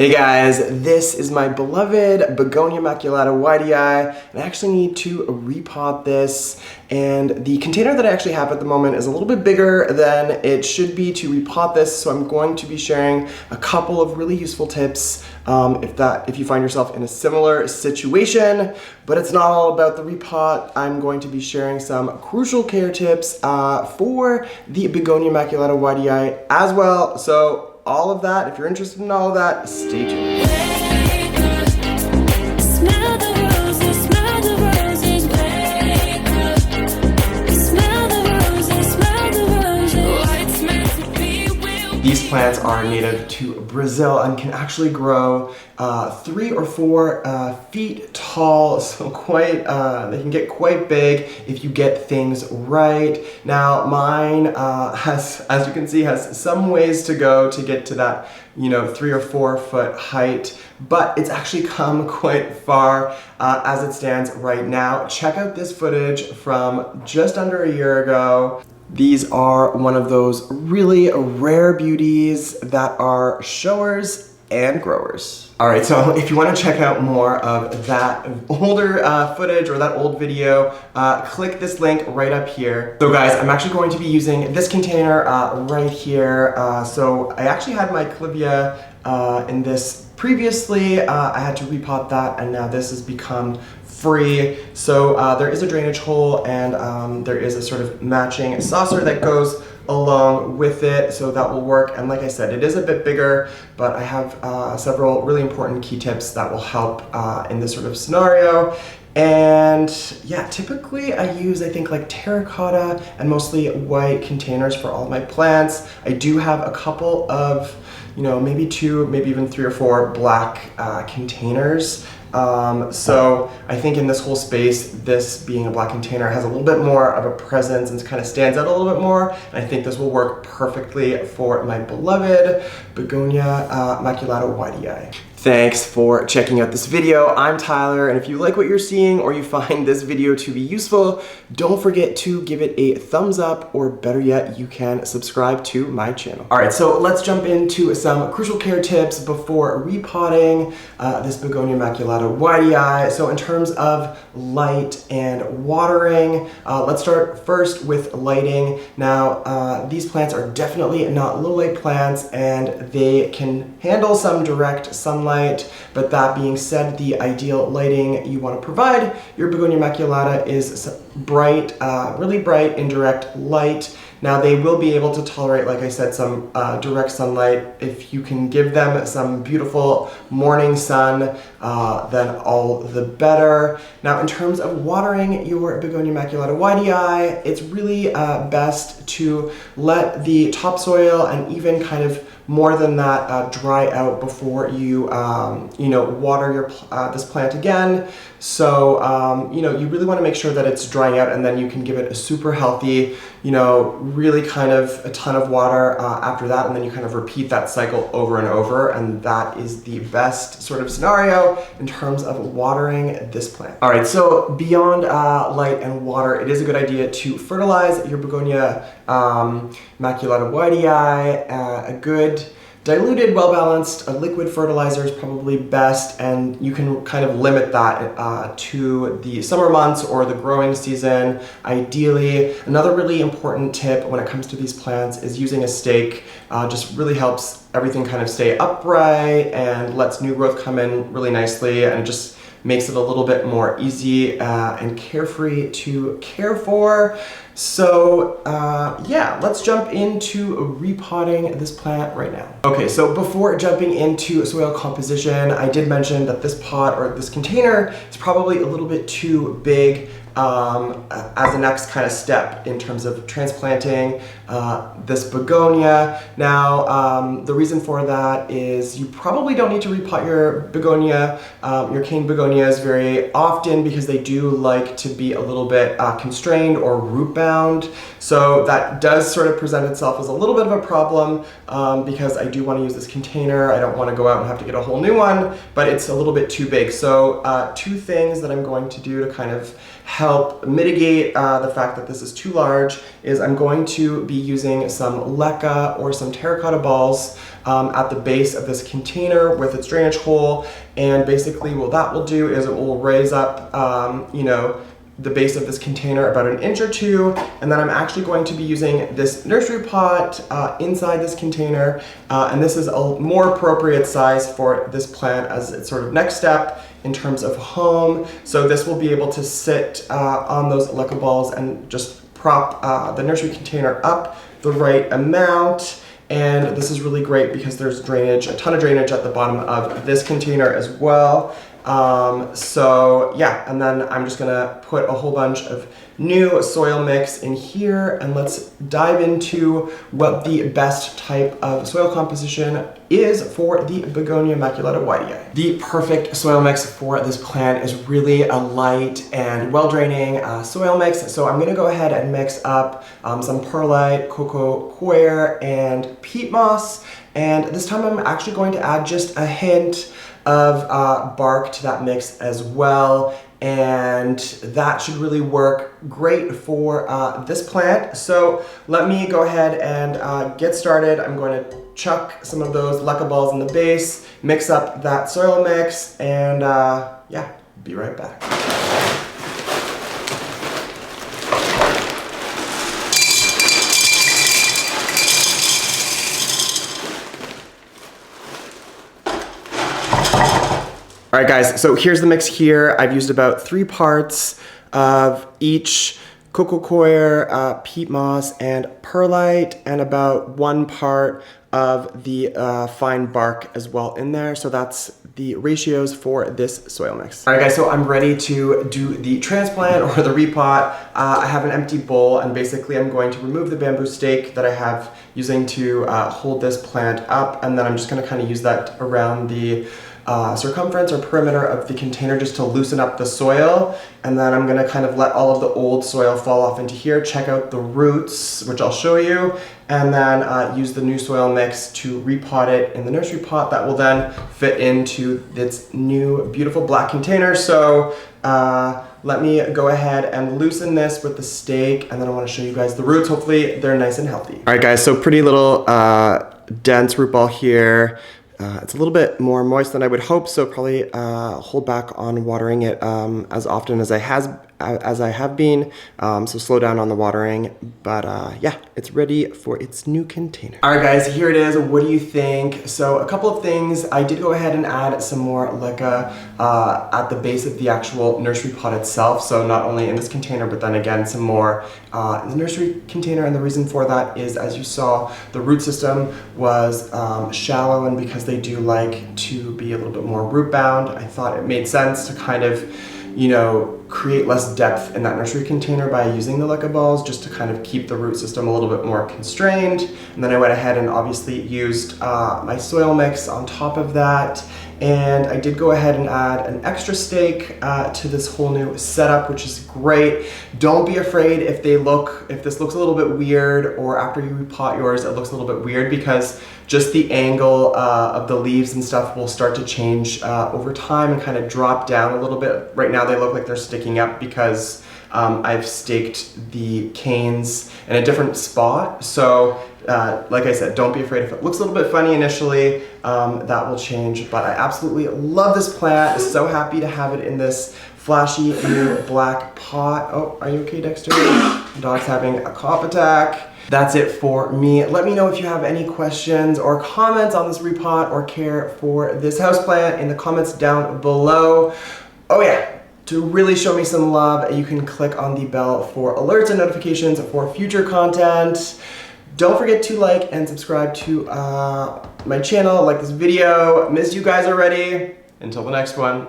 Hey guys, this is my beloved Begonia Maculata Wightii, and I actually need to repot this, and the container that I actually have at the moment is a little bit bigger than it should be to repot this, so I'm going to be sharing a couple of really useful tips if you find yourself in a similar situation. But it's not all about the repot. I'm going to be sharing some crucial care tips for the Begonia Maculata Wightii as well. So all of that, if you're interested in all of that, stay tuned. These plants are native to Brazil and can actually grow 3 or 4 feet tall, so they can get quite big if you get things right. Now mine as you can see, has some ways to go to get to that 3 or 4 foot height, but it's actually come quite far as it stands right now. Check out this footage from just under a year ago. These are one of those really rare beauties that are showers and growers. All right, so if you want to check out more of that older footage or that old video, click this link right up here. So guys, I'm actually going to be using this container right here. So I actually had my clivia in this previously. I had to repot that, and now this has become free. So there is a drainage hole, and there is a sort of matching saucer that goes along with it, so that will work. And like I said, it is a bit bigger, but I have several really important key tips that will help in this sort of scenario. And yeah, typically I use, I think, like terracotta and mostly white containers for all of my plants. I do have a couple of, maybe 2, maybe even 3 or 4 black containers. So I think in this whole space, this being a black container has a little bit more of a presence and kind of stands out a little bit more. And I think this will work perfectly for my beloved Begonia Maculata Wightii. Thanks for checking out this video. I'm Tyler, and if you like what you're seeing or you find this video to be useful, don't forget to give it a thumbs up, or better yet, you can subscribe to my channel. All right, so let's jump into some crucial care tips before repotting this Begonia Maculata Wightii. So in terms of light and watering, let's start first with lighting. Now, these plants are definitely not low light plants, and they can handle some direct sunlight. But that being said, the ideal lighting you want to provide your Begonia Maculata is bright, really bright indirect light. Now they will be able to tolerate, like I said, some direct sunlight. If you can give them some beautiful morning sun, then all the better. Now in terms of watering your Begonia Maculata Wightii, it's really best to let the topsoil and even kind of more than that dry out before you water your this plant again. So you really want to make sure that it's drying out, and then you can give it a super healthy, really kind of a ton of water after that, and then you kind of repeat that cycle over and over, and that is the best sort of scenario in terms of watering this plant. All right, so beyond light and water, it is a good idea to fertilize your Begonia Maculata Wightii. A good diluted, well-balanced liquid fertilizer is probably best, and you can kind of limit that to the summer months or the growing season, ideally. Another really important tip when it comes to these plants is using a stake. Just really helps everything kind of stay upright and lets new growth come in really nicely, and it just makes it a little bit more easy and carefree to care for. So yeah, let's jump into repotting this plant right now. Okay, so before jumping into soil composition, I did mention that this pot or this container is probably a little bit too big as the next kind of step in terms of transplanting this begonia. Now, the reason for that is you probably don't need to repot your begonia, your cane begonias very often, because they do like to be a little bit constrained or root bound. So that does sort of present itself as a little bit of a problem because I do want to use this container. I don't want to go out and have to get a whole new one, but it's a little bit too big. So 2 things that I'm going to do to kind of help help mitigate the fact that this is too large is I'm going to be using some leca or some terracotta balls at the base of this container with its drainage hole, and basically what that will do is it will raise up, you know, the base of this container about 1 inch or 2, and then I'm actually going to be using this nursery pot inside this container, and this is a more appropriate size for this plant as its sort of next step in terms of home. So this will be able to sit on those leca balls and just prop the nursery container up the right amount. And this is really great because there's drainage, a ton of drainage at the bottom of this container as well. So yeah, and then I'm just gonna put a whole bunch of new soil mix in here, and let's dive into what the best type of soil composition is for the Begonia Maculata Wightii. The perfect soil mix for this plant is really a light and well-draining soil mix. So I'm gonna go ahead and mix up some perlite, cocoa coir, and peat moss. And this time I'm actually going to add just a hint of bark to that mix as well, and that should really work great for this plant. So let me go ahead and get started. I'm going to chuck some of those leca balls in the base, mix up that soil mix, and yeah, be right back. All right guys, so here's the mix here. I've used about 3 parts of each cocoa coir, peat moss, and perlite, and about 1 part of the fine bark as well in there. So that's the ratios for this soil mix. All right guys, so I'm ready to do the transplant or the repot. I have an empty bowl, and basically I'm going to remove the bamboo stake that I have using to hold this plant up, and then I'm just gonna kind of use that around the circumference or perimeter of the container just to loosen up the soil, and then I'm gonna kind of let all of the old soil fall off into here, check out the roots, which I'll show you, and then use the new soil mix to repot it in the nursery pot that will then fit into its new beautiful black container. So let me go ahead and loosen this with the stake, and then I want to show you guys the roots. Hopefully they're nice and healthy. All right guys, so pretty little dense root ball here. It's a little bit more moist than I would hope, so probably hold back on watering it as often as I have been, so slow down on the watering, but yeah, it's ready for its new container. All right guys, here it is. What do you think? So a couple of things. I did go ahead and add some more leca at the base of the actual nursery pot itself, so not only in this container, but then again some more in the nursery container, and the reason for that is, as you saw, the root system was shallow, and because they do like to be a little bit more root bound, I thought it made sense to kind of, you know, create less depth in that nursery container by using the leca balls, just to kind of keep the root system a little bit more constrained. And then I went ahead and obviously used my soil mix on top of that. And I did go ahead and add an extra stake to this whole new setup, which is great. Don't be afraid if this looks a little bit weird, or after you repot yours it looks a little bit weird, because just the angle of the leaves and stuff will start to change over time and kind of drop down a little bit. Right now they look like they're sticking up because I've staked the canes in a different spot. So like I said, don't be afraid if it looks a little bit funny initially, that will change. But I absolutely love this plant. So happy to have it in this flashy new black pot. Oh, are you okay, Dexter? The dog's having a cough attack. That's it for me. Let me know if you have any questions or comments on this repot or care for this houseplant in the comments down below. Oh yeah, to really show me some love, you can click on the bell for alerts and notifications for future content. Don't forget to like and subscribe to my channel, like this video. Missed you guys already. Until the next one.